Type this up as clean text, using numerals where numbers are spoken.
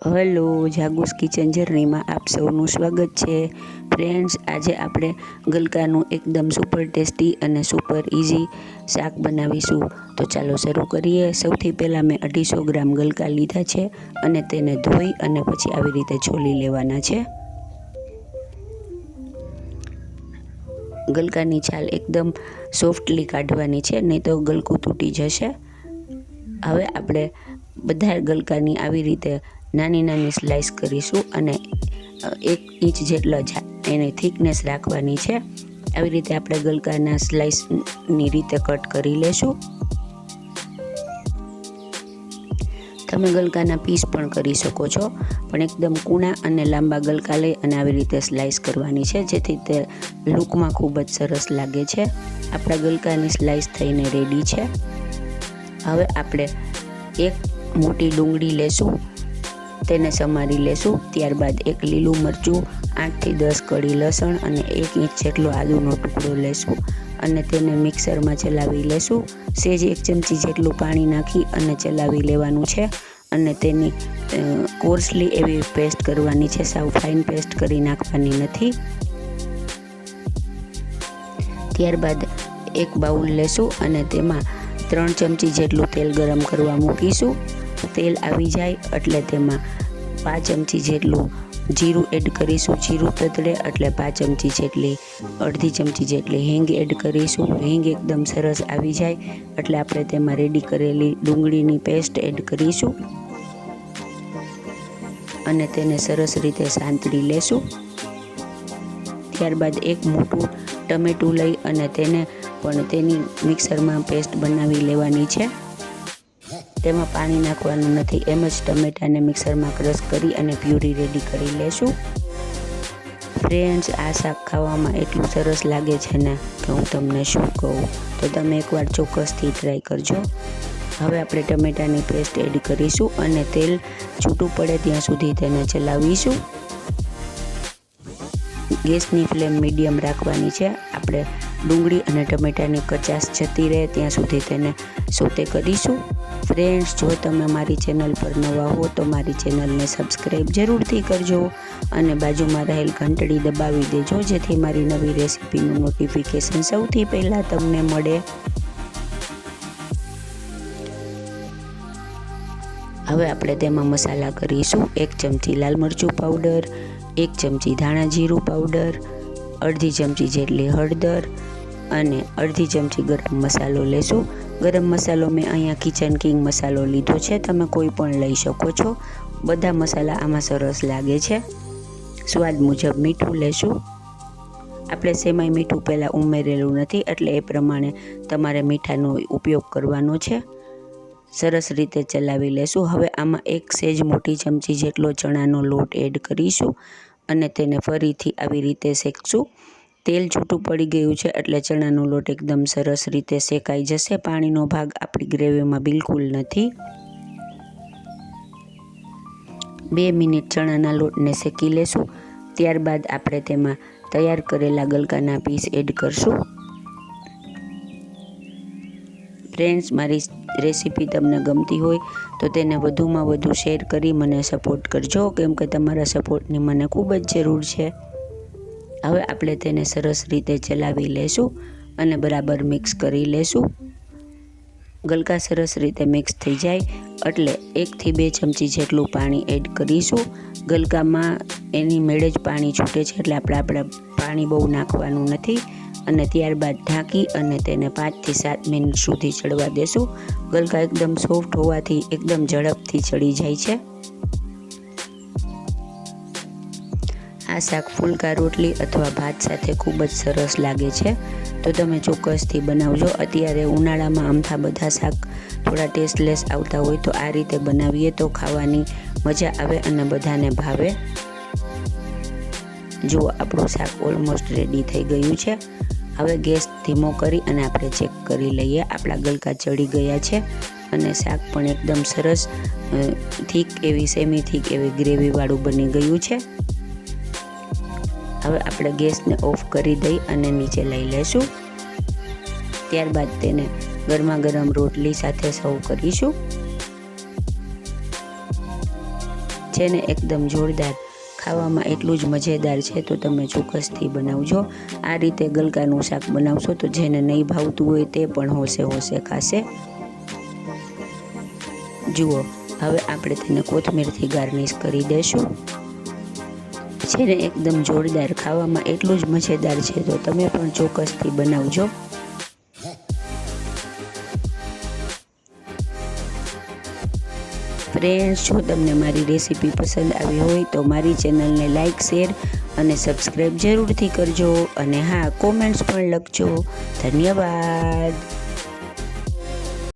Hello, જાગુસ kitchen જર્નીમાં આપ સૌનું સ્વાગત છે. ફ્રેન્ડ્સ, આજે આપણે ગલકાનું એકદમ સુપર ટેસ્ટી અને સુપર ઇઝી શાક બનાવીશું. તો ચાલો શરૂ કરીએ. સૌથી પહેલાં મેં 250 ગ્રામ ગલકા લીધા છે અને તેને ધોઈ અને પછી આવી રીતે છોલી લેવાના છે. ગલકાની છાલ એકદમ સોફ્ટલી કાઢવાની છે, નહીં તો ગલકું તૂટી જશે. હવે આપણે બધા ગલકાની આવી રીતે નાની નાની સ્લાઇસ કરીશું અને 1 ઇંચ જેટલા એની થિકનેસ રાખવાની છે. આવી રીતે આપણે ગલકાના સ્લાઇસની રીતે કટ કરી લેશું. તમે ગલકાના પીસ પણ કરી શકો છો, પણ એકદમ કૂણા અને લાંબા ગલકા લઈ અને આવી રીતે સ્લાઇસ કરવાની છે, જેથી તે લુકમાં ખૂબ જ સરસ લાગે છે. આપણા ગલકાની સ્લાઇસ થઈને રેડી છે. હવે આપણે એક મોટી ડુંગળી લેશું, તેને સમારી લેશું. ત્યારબાદ એક લીલું મરચું, 8 થી 10 કળી લસણ અને 1 ઇંચ જેટલો આદુનો ટુકડો લેશું અને તેને મિક્સરમાં ચલાવી લેશું. સેજ 1 ચમચી જેટલું પાણી નાખી અને ચલાવી લેવાનું છે અને તેની કોર્સલી એવી પેસ્ટ કરવાની છે, સાવ ફાઇન પેસ્ટ કરી નાખવાની નથી. ત્યારબાદ એક બાઉલ લેશું અને તેમાં 3 ચમચી જેટલું તેલ ગરમ કરવા મૂકીશું. તેલ આવી જાય એટલે તેમાં 5 ચમચી જેટલું જીરું એડ કરીશું. જીરું તતડે એટલે 5 ચમચી જેટલી, અડધી ચમચી જેટલી હિંગ એડ કરીશું. હિંગ એકદમ સરસ આવી જાય એટલે આપણે તેમાં રેડી કરેલી ડુંગળીની પેસ્ટ એડ કરીશું અને તેને સરસ રીતે સાંતળી લેશું. ત્યારબાદ એક મોટું ટમેટું લઈ અને તેને પણ તેની મિક્સરમાં પેસ્ટ બનાવી લેવાની છે. તેમાં પાણી નાખવાનું નથી, એમ જ ટમેટાને મિક્સરમાં ક્રશ કરી અને પ્યુરી રેડી કરી લેશું. ફ્રેન્ડ્સ, આ શાક ખાવામાં એટલું સરસ લાગે છે ને કે હું તમને શું કહું. તો તમે એકવાર ચોક્કસથી ટ્રાય કરજો. હવે આપણે ટમેટાની પેસ્ટ એડ કરીશું અને તેલ છૂટું પડે ત્યાં સુધી તેને ચલાવીશું. ગેસની ફ્લેમ મીડિયમ રાખવાની છે. આપણે ડુંગળી અને ટમેટાની કચાશ જતી રહે ત્યાં સુધી તેને સોતે કરીશું. ફ્રેન્ડ્સ, જો તમે મારી ચેનલ પર નવા હો તો મારી ચેનલને સબસ્ક્રાઈબ જરૂરથી કરજો અને બાજુમાં રહેલ ઘંટડી દબાવી દેજો, જેથી મારી નવી રેસીપીનું નોટિફિકેશન સૌથી પહેલાં તમને મળે. હવે આપણે તેમાં મસાલા કરીશું. 1 ચમચી લાલ મરચું પાવડર, 1 ચમચી ધાણા જીરું પાવડર, અડધી ચમચી જેટલી હળદર અને અડધી ચમચી ગરમ મસાલો લેશું. ગરમ મસાલો મેં અહીંયા કિચન કિંગ મસાલો લીધો છે, તમે કોઈ પણ લઈ શકો છો. બધા મસાલા આમાં સરસ લાગે છે. સ્વાદ મુજબ મીઠું લેશું. આપણે સેમાઈ મીઠું પહેલાં ઉમેરેલું નથી, એટલે એ પ્રમાણે તમારે મીઠાનો ઉપયોગ કરવાનો છે. સરસ રીતે ચલાવી લેશું. હવે આમાં 1 સેજ મોટી ચમચી જેટલો ચણાનો લોટ એડ કરીશું અને તેને ફરીથી આવી રીતે શેકશું. તેલ છૂટું પડી ગયું છે એટલે ચણાનો લોટ એકદમ સરસ રીતે શેકાઈ જશે. પાણીનો ભાગ આપણી ગ્રેવીમાં બિલકુલ નથી. 2 મિનિટ ચણાના લોટને શેકી લેશું. ત્યારબાદ આપણે તેમાં તૈયાર કરેલા ગલકાના પીસ એડ કરશું. ફ્રેન્ડ્સ, મારી રેસીપી તમને ગમતી હોય તો તેને વધુમાં વધુ શેર કરી મને સપોર્ટ કરજો, કેમ કે તમારા સપોર્ટની મને ખૂબ જ જરૂર છે. હવે આપણે તેને સરસ રીતે ચલાવી લેશું અને બરાબર મિક્સ કરી લેશું. ગલકા સરસ રીતે મિક્સ થઈ જાય એટલે 1 થી 2 ચમચી જેટલું પાણી એડ કરીશું. ગલકામાં એની મેળે જ પાણી છૂટે છે એટલે આપણે પાણી બહુ નાખવાનું નથી અને ત્યારબાદ ઢાંકી અને તેને 5 થી 7 મિનિટ સુધી ચડવા દેશું. ગલકા એકદમ સોફ્ટ હોવાથી એકદમ ઝડપથી ચડી જાય છે. આ શાક ફુલકા રોટલી અથવા ભાત સાથે ખૂબ જ સરસ લાગે છે, તો તમે ચોક્કસથી બનાવજો. અત્યારે ઉનાળામાં અમથા બધા શાક થોડા ટેસ્ટલેસ આવતા હોય, તો આ રીતે બનાવીએ તો ખાવાની મજા આવે અને બધાને ભાવે. જુઓ, આપણું શાક ઓલમોસ્ટ રેડી થઈ ગયું છે. હવે ગેસ ધીમો કરી અને આપણે ચેક કરી લઈએ. આપણા ગલકા ચડી ગયા છે અને શાક પણ એકદમ સરસ થીક એવી સેમી થીક એવી ગ્રેવીવાળું બની ગયું છે. હવે આપણે ગેસને ઓફ કરી દઈ અને નીચે લઈ લેશું. ત્યારબાદ તેને ગરમા ગરમ રોટલી સાથે સર્વ કરીશું. છે ને એકદમ જોરદાર, ખાવામાં એટલું જ મજેદાર છે. તો તમે ચોક્કસથી બનાવજો. આ રીતે ગલકાનું શાક બનાવશો તો જેને નહીં ભાવતું હોય તે પણ હોશે હોશે ખાશે. જુઓ, હવે આપણે તેને કોથમીરથી ગાર્નિશ કરી દઈશું. છે ને એકદમ જોરદાર, ખાવામાં એટલું જ મજેદાર છે. તો તમે પણ ચોક્કસથી બનાવજો. ફ્રેન્ડ્સ, જો તમને મારી રેસીપી પસંદ આવી હોય તો મારી ચેનલને લાઇક, શેર અને સબસ્ક્રાઈબ જરૂરથી કરજો. અને હા, કોમેન્ટ્સ પણ લખજો. ધન્યવાદ.